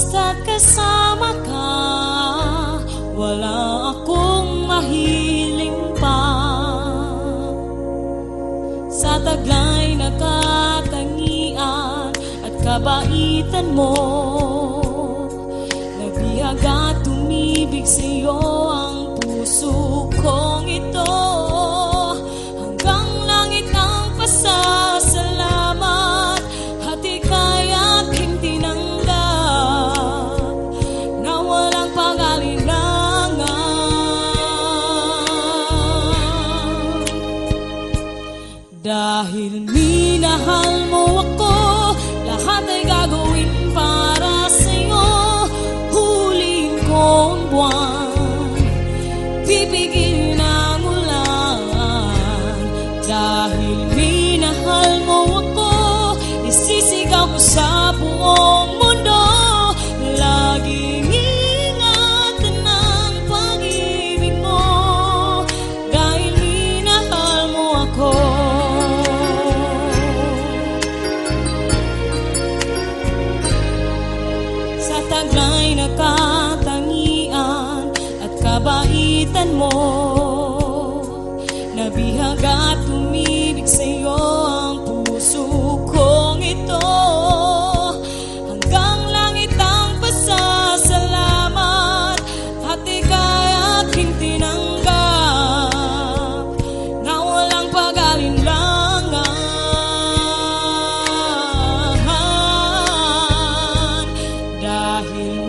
Basta't kasama ka, wala akong mahiling pa. Sa taglay na katangian at kabaitan mo, nabihag at tumibig sa'yo ang puso kong ito. Hanggang langit ang pasasalamat at ika'y aking tinanggap na walang pag-alinlangan. Dahil minahal mo ako, lahat ay gagawin para sa'yo. Huling kong buwan, pipigil ng ulan. Dahil minahal mo ako, isisigaw ko sa buong mundo. Laging ingatan ang pag-ibig mo, dahil minahal mo ako. Sa taglay na katangian at kabaitan mo, nabihag at tumibig sa'yo ang puso kong ito. Hanggang langit ang pasasalamat at ika'y aking tinanggap na walang pag-alinlangan. Dahil